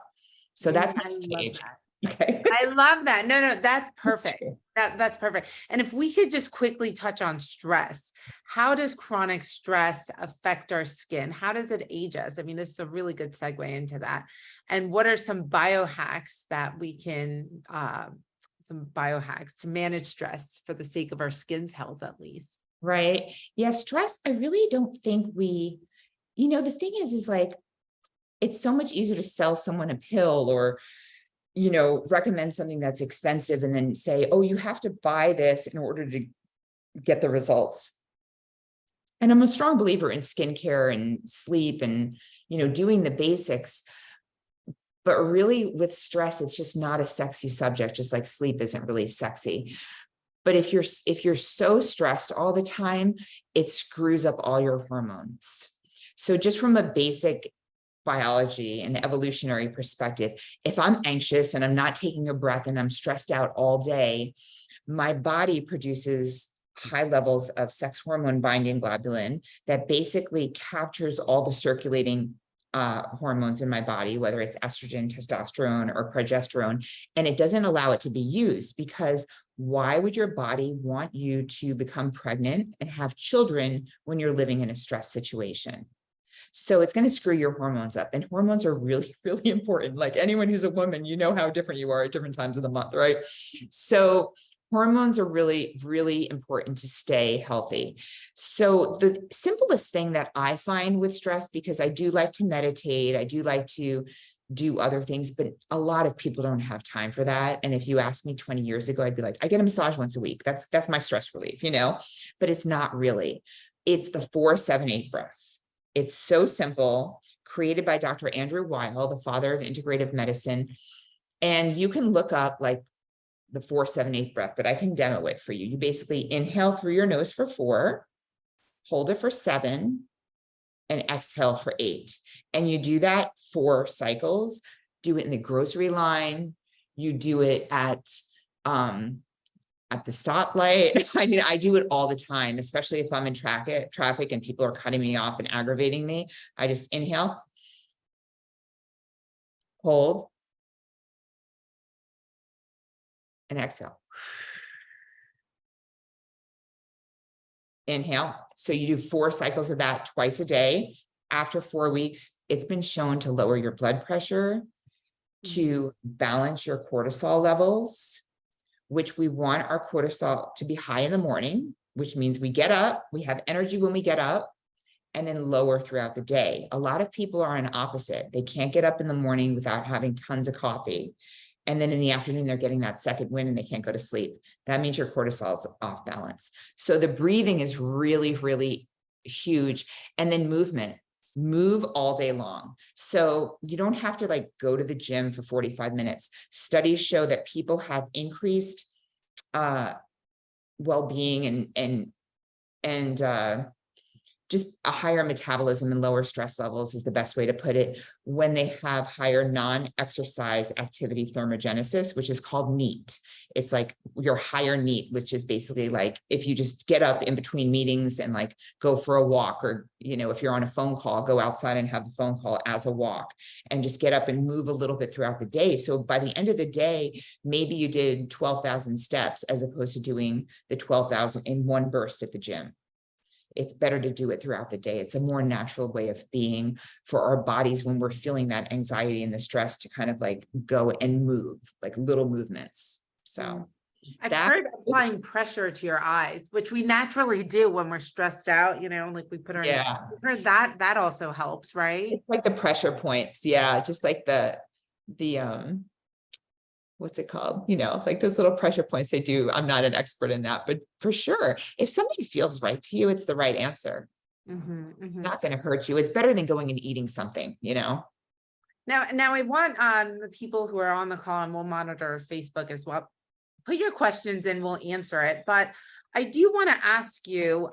So that's my I love anti-aging. that. Okay. I love that. No, that's perfect. That's perfect. And if we could just quickly touch on stress, how does chronic stress affect our skin? How does it age us? I mean, this is a really good segue into that. And what are some biohacks that we can, some biohacks to manage stress for the sake of our skin's health, at least? Right. Yeah. Stress. I really don't think the thing is like, it's so much easier to sell someone a pill or, recommend something that's expensive and then say, oh, you have to buy this in order to get the results. And I'm a strong believer in skincare and sleep and, doing the basics. But really with stress, it's just not a sexy subject, just like sleep isn't really sexy. But if you're so stressed all the time, it screws up all your hormones. So just from a basic biology and evolutionary perspective, if I'm anxious and I'm not taking a breath and I'm stressed out all day, my body produces high levels of sex hormone binding globulin that basically captures all the circulating hormones in my body, whether it's estrogen, testosterone, or progesterone, and it doesn't allow it to be used. Because why would your body want you to become pregnant and have children when you're living in a stress situation? So it's going to screw your hormones up. And hormones are really, really important. Like anyone who's a woman, you know how different you are at different times of the month, right? So hormones are really, really important to stay healthy. So the simplest thing that I find with stress, because I do like to meditate, I do like to do other things, but a lot of people don't have time for that. And if you asked me 20 years ago, I'd be like, I get a massage once a week. That's my stress relief, but it's not really. It's the 4-7-8 breath. It's so simple, created by Dr. Andrew Qyral, the father of integrative medicine. And you can look up like the 4-7-8 breath, but I can demo it for you. You basically inhale through your nose for 4, hold it for 7, and exhale for 8. And you do that 4 cycles. Do it in the grocery line. You do it at the stoplight. I mean, I do it all the time, especially if I'm in traffic and people are cutting me off and aggravating me. I just inhale, hold, and exhale. Inhale. So you do 4 cycles of that twice a day. After 4 weeks, it's been shown to lower your blood pressure, to balance your cortisol levels, which we want our cortisol to be high in the morning, which means we get up, we have energy when we get up, and then lower throughout the day. A lot of people are an opposite. They can't get up in the morning without having tons of coffee. And then in the afternoon, they're getting that second wind and they can't go to sleep. That means your cortisol is off balance. So the breathing is really, really huge. And then movement. Move all day long. So you don't have to like go to the gym for 45 minutes. Studies show that people have increased well-being and just a higher metabolism and lower stress levels is the best way to put it, when they have higher non-exercise activity thermogenesis, which is called NEAT. It's like your higher NEAT, which is basically like if you just get up in between meetings and like go for a walk, or, if you're on a phone call, go outside and have the phone call as a walk and just get up and move a little bit throughout the day. So by the end of the day, maybe you did 12,000 steps as opposed to doing the 12,000 in one burst at the gym. It's better to do it throughout the day. It's a more natural way of being for our bodies when we're feeling that anxiety and the stress, to kind of like go and move, like little movements. So I've That heard applying pressure to your eyes, which we naturally do when we're stressed out, like we put our, yeah, I've heard that also helps, right? it's like the pressure points. Yeah, just like the what's it called? Like those little pressure points they do. I'm not an expert in that, but for sure, if something feels right to you, it's the right answer. It's not going to hurt you. It's better than going and eating something. Now I want the people who are on the call, and we'll monitor Facebook as well. Put your questions in, we'll answer it. But I do want to ask you,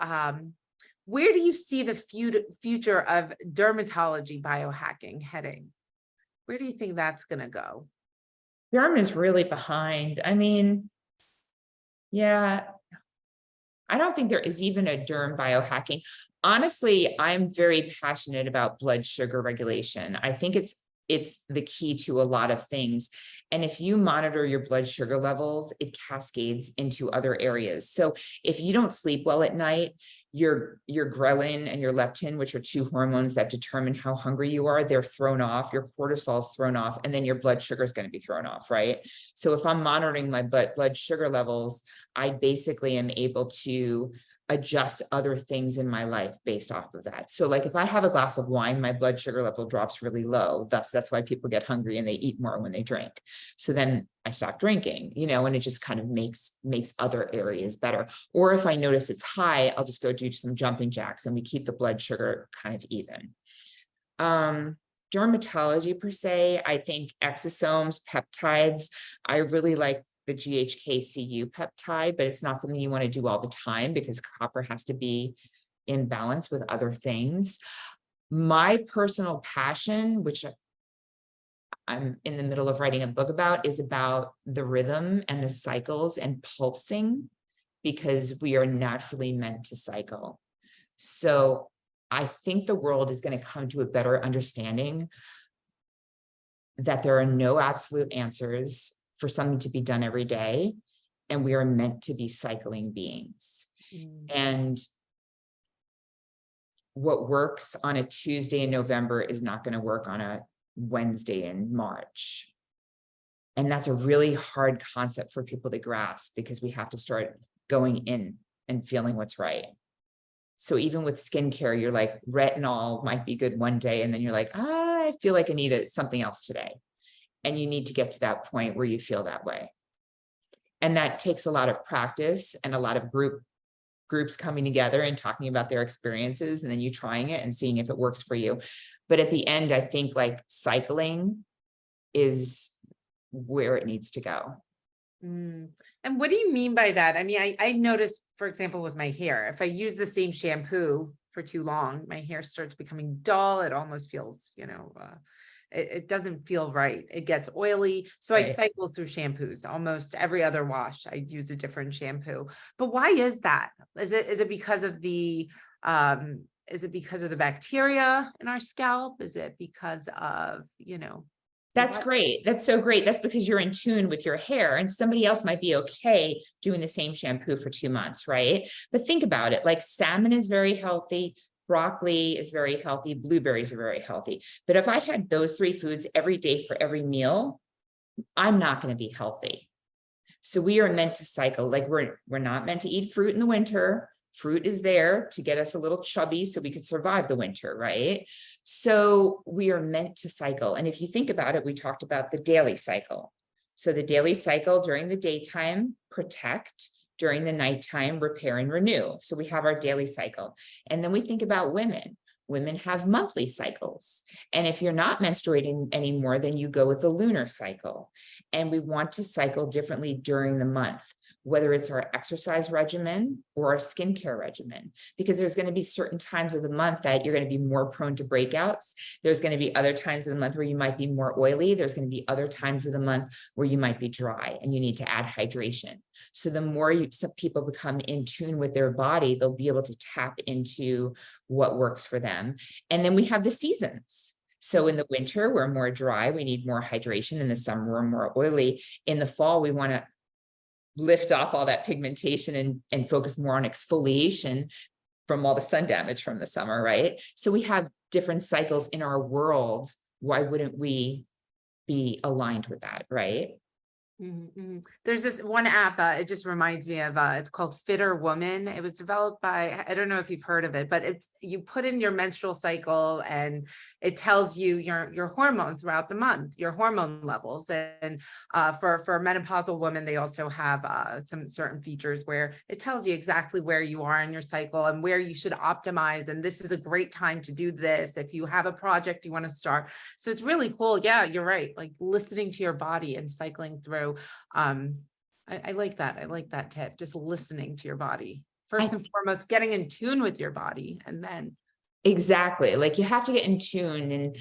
where do you see the future of dermatology biohacking heading? Where do you think that's going to go? Derm is really behind. I mean, yeah, I don't think there is even a derm biohacking. Honestly, I'm very passionate about blood sugar regulation. I think it's the key to a lot of things. And if you monitor your blood sugar levels, it cascades into other areas. So if you don't sleep well at night, your ghrelin and your leptin, which are two hormones that determine how hungry you are, they're thrown off, your cortisol is thrown off, and then your blood sugar is going to be thrown off, right? So if I'm monitoring my blood sugar levels, I basically am able to adjust other things in my life based off of that. So like if I have a glass of wine, my blood sugar level drops really low. That's why people get hungry and they eat more when they drink. So then I stop drinking, and it just kind of makes other areas better. Or if I notice it's high, I'll just go do some jumping jacks and we keep the blood sugar kind of even. Dermatology per se, I think exosomes, peptides, I really like the GHK-Cu peptide, but it's not something you want to do all the time because copper has to be in balance with other things. My personal passion, which I'm in the middle of writing a book about, is about the rhythm and the cycles and pulsing, because we are naturally meant to cycle. So I think the world is going to come to a better understanding that there are no absolute answers for something to be done every day, and we are meant to be cycling beings. And what works on a Tuesday in November is not going to work on a Wednesday in March. And that's a really hard concept for people to grasp, because we have to start going in and feeling what's right. So even with skincare, you're like, retinol might be good one day, and then you're like, I feel like I need something else today. And you need to get to that point where you feel that way. And that takes a lot of practice and a lot of groups coming together and talking about their experiences, and then you trying it and seeing if it works for you. But at the end, I think like cycling is where it needs to go. And what do you mean by that? I mean, I noticed, for example, with my hair, if I use the same shampoo for too long, my hair starts becoming dull. It almost feels, it doesn't feel right. It gets oily. So I cycle through shampoos almost every other wash. I use a different shampoo. But why is that? Is it because of the bacteria in our scalp? Is it because of, That's great. That's so great. That's because you're in tune with your hair, and somebody else might be okay doing the same shampoo for 2 months, right? But think about it, like salmon is very healthy. Broccoli is very healthy. Blueberries are very healthy. But if I had those 3 foods every day for every meal, I'm not going to be healthy. So we are meant to cycle. Like we're not meant to eat fruit in the winter. Fruit is there to get us a little chubby so we could survive the winter, right? So we are meant to cycle. And if you think about it, we talked about the daily cycle. So the daily cycle during the daytime, protect, during the nighttime, repair and renew. So we have our daily cycle. And then we think about women. Women have monthly cycles. And if you're not menstruating anymore, then you go with the lunar cycle. And we want to cycle differently during the month, whether it's our exercise regimen or our skincare regimen, because there's going to be certain times of the month that you're going to be more prone to breakouts. There's going to be other times of the month where you might be more oily. There's going to be other times of the month where you might be dry and you need to add hydration. So the more some people become in tune with their body, they'll be able to tap into what works for them. And then we have the seasons. So in the winter, we're more dry. We need more hydration. In the summer, we're more oily. In the fall, we want to lift off all that pigmentation and focus more on exfoliation from all the sun damage from the summer, right? So we have different cycles in our world. Why wouldn't we be aligned with that, right? There's this one app, it just reminds me of, it's called Fitter Woman. It was developed by, I don't know if you've heard of it, but it's, you put in your menstrual cycle and it tells you your hormones throughout the month, your hormone levels. And for menopausal women, they also have some certain features where it tells you exactly where you are in your cycle and where you should optimize. And this is a great time to do this if you have a project you want to start. So it's really cool. Yeah, you're right. Like listening to your body and cycling through. I like that. I like that tip. Just listening to your body first and foremost, getting in tune with your body, and then Exactly. Like you have to get in tune. And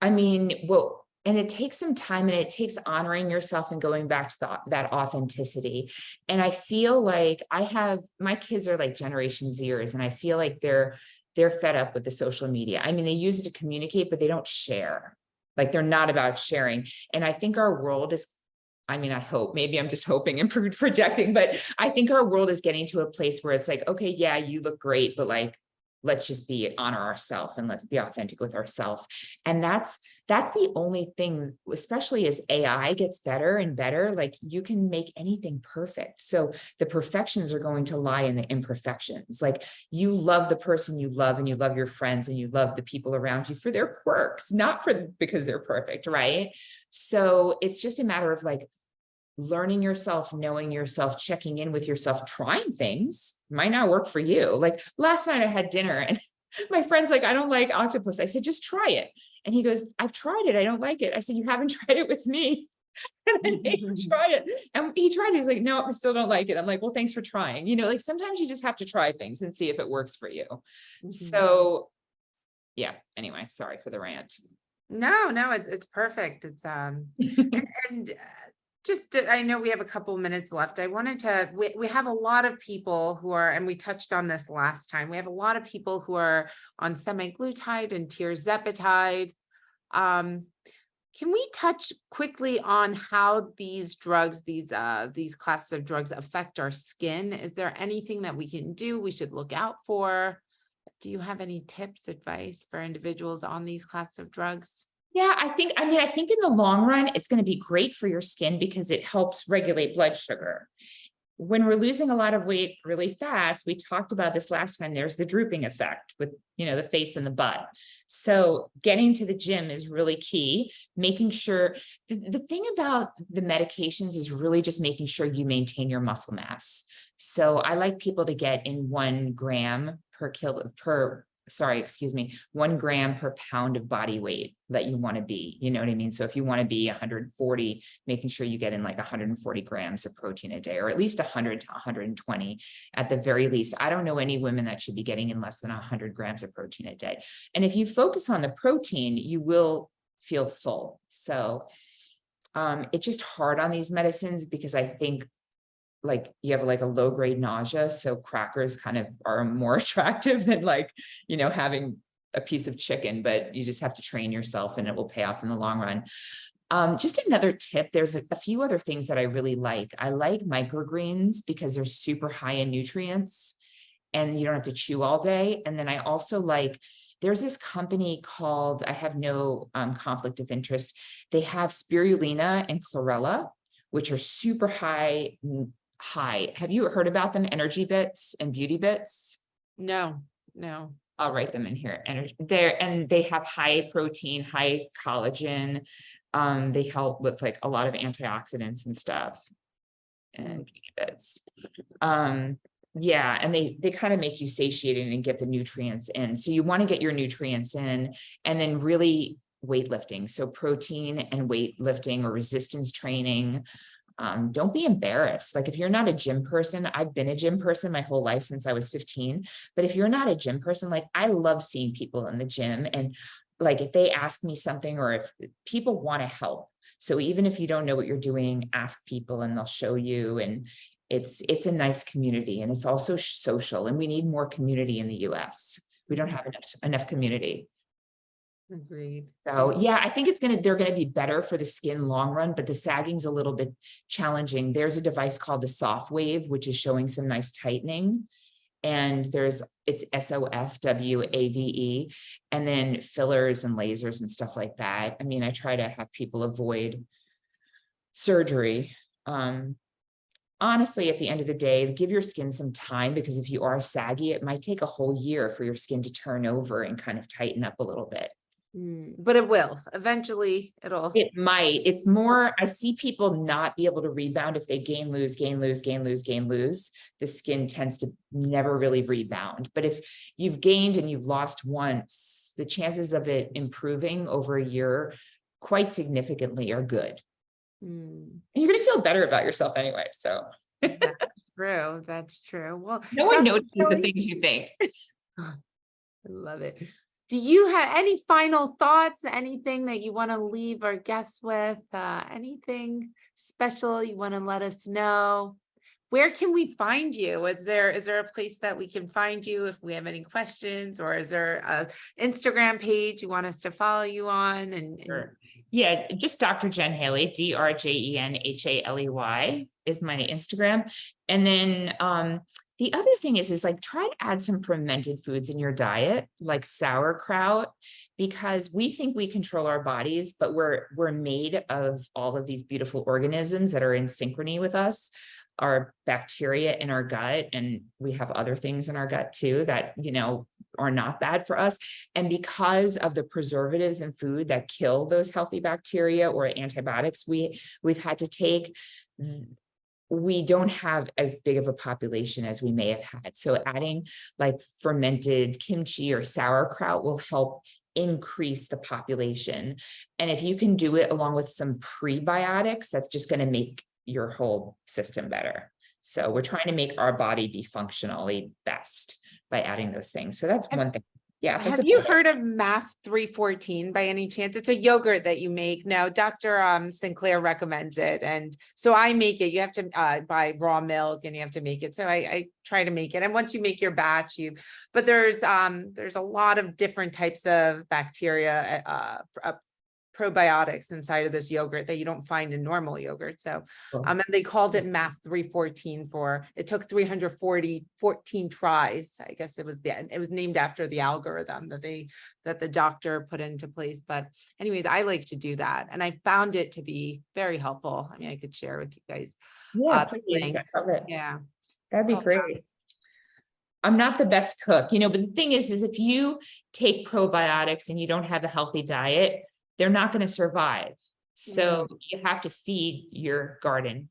I mean, well, and it takes some time, and it takes honoring yourself and going back to that authenticity. And I feel like my kids are like Generation Zers, and I feel like they're fed up with the social media. I mean, they use it to communicate, but they don't share. Like they're not about sharing. And I think our world is, I mean, I hope, maybe I'm just hoping and projecting, but I think our world is getting to a place where it's like, okay, yeah, you look great, but like, let's just honor ourselves and let's be authentic with ourselves. And that's the only thing, especially as AI gets better and better, like you can make anything perfect. So the perfections are going to lie in the imperfections. Like you love the person you love, and you love your friends, and you love the people around you for their quirks, not because they're perfect, right? So it's just a matter of like learning yourself, knowing yourself, checking in with yourself, trying things might not work for you. Like last night I had dinner and my friend's like, I don't like octopus. I said, just try it. And he goes, I've tried it. I don't like it. I said, you haven't tried it with me. And then he tried it. And he tried it. He's like, no, I still don't like it. I'm like, well, thanks for trying. You know, like sometimes you just have to try things and see if it works for you. So yeah, anyway, sorry for the rant. No, it's perfect. It's and just I know we have a couple minutes left. I wanted to, we have a lot of people who are, and we touched on this last time, we have a lot of people who are on semaglutide and tirzepatide. Can we touch quickly on how these drugs, these classes of drugs affect our skin? Is there anything that we can do, we should look out for? Do you have any tips, advice for individuals on these classes of drugs? Yeah, I think in the long run, it's going to be great for your skin because it helps regulate blood sugar. When we're losing a lot of weight really fast, we talked about this last time, there's the drooping effect with, the face and the butt. So getting to the gym is really key, making sure the thing about the medications is really just making sure you maintain your muscle mass. So I like people to get in 1 gram per 1 gram per pound of body weight that you want to be, you know what I mean? So if you want to be 140, making sure you get in like 140 grams of protein a day, or at least 100 to 120 at the very least. I don't know any women that should be getting in less than 100 grams of protein a day. And if you focus on the protein, you will feel full. So it's just hard on these medicines because I think like you have like a low grade nausea. So crackers kind of are more attractive than like, having a piece of chicken, but you just have to train yourself and it will pay off in the long run. Just another tip, there's a few other things that I really like. I like microgreens because they're super high in nutrients and you don't have to chew all day. And then I also like, there's this company called, I have no conflict of interest. They have spirulina and chlorella, which are super high. Have you heard about them? Energy Bits and Beauty Bits? No. I'll write them in here. And they have high protein, high collagen. They help with like a lot of antioxidants and stuff. And Beauty Bits. Yeah, and they kind of make you satiated and get the nutrients in. So you want to get your nutrients in, and then really weightlifting. So protein and weightlifting or resistance training. Don't be embarrassed. Like if you're not a gym person, I've been a gym person my whole life since I was 15. But if you're not a gym person, like I love seeing people in the gym, and like if they ask me something or if people want to help. So even if you don't know what you're doing, ask people and they'll show you. And it's a nice community, and it's also social, and we need more community in the US. We don't have enough community. Agreed. So yeah, I think they're gonna be better for the skin long run, but the sagging's a little bit challenging. There's a device called the Soft Wave, which is showing some nice tightening. And it's SOFWAVE, and then fillers and lasers and stuff like that. I mean, I try to have people avoid surgery. Honestly, at the end of the day, give your skin some time, because if you are saggy, it might take a whole year for your skin to turn over and kind of tighten up a little bit. But it will eventually, It might. It's more, I see people not be able to rebound if they gain, lose, gain, lose, gain, lose, gain, lose. The skin tends to never really rebound. But if you've gained and you've lost once, the chances of it improving over a year quite significantly are good. And you're going to feel better about yourself anyway. So That's true. That's true. Well, no one Dr. notices the Kelly, things you think. I love it. Do you have any final thoughts? Anything that you want to leave our guests with? Anything special you want to let us know? Where can we find you? Is there a place that we can find you if we have any questions, or is there a Instagram page you want us to follow you on? Sure. Yeah, just Dr. Jen Haley, DrJenHaley is my Instagram. And then the other thing is like, try to add some fermented foods in your diet, like sauerkraut, because we think we control our bodies, but we're made of all of these beautiful organisms that are in synchrony with us, our bacteria in our gut, and we have other things in our gut too that, you know, are not bad for us. And because of the preservatives in food that kill those healthy bacteria or antibiotics we've had to take, we don't have as big of a population as we may have had. So adding like fermented kimchi or sauerkraut will help increase the population. And if you can do it along with some prebiotics, that's just going to make your whole system better. So we're trying to make our body be functionally best by adding those things. So that's one thing. Yeah. Have you heard of MAF 314 by any chance? It's a yogurt that you make. Now, Dr. Sinclair recommends it. And so I make it. You have to buy raw milk and you have to make it. So I try to make it. And once you make your batch, but there's a lot of different types of bacteria, probiotics inside of this yogurt that you don't find in normal yogurt. So, and they called it MAF 314 it took 314 tries. I guess it was named after the algorithm that the doctor put into place. But anyways, I like to do that. And I found it to be very helpful. I mean, I could share with you guys. Yeah, please. I love it. Yeah. That'd be great. I'm not the best cook, you know, but the thing is if you take probiotics and you don't have a healthy diet, they're not going to survive. So you have to feed your garden.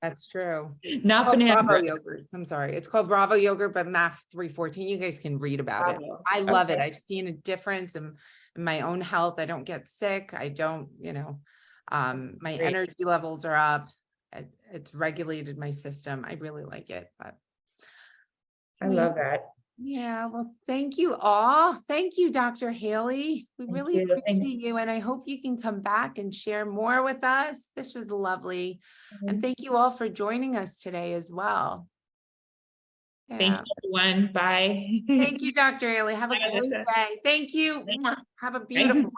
That's true. Not banana Bravo yogurt. I'm sorry. It's called Bravo yogurt, but MAF 314. You guys can read about it. I love it. I've seen a difference in my own health. I don't get sick. I don't, you know, my energy levels are up. It's regulated my system. I really like it. But I love that. Yeah, well, thank you all. Thank you, Dr. Haley. We really appreciate you. And I hope you can come back and share more with us. This was lovely. And thank you all for joining us today as well. Yeah. Thank you, everyone. Bye. Thank you, Dr. Haley. Have a great day. Thank you. Have a beautiful one.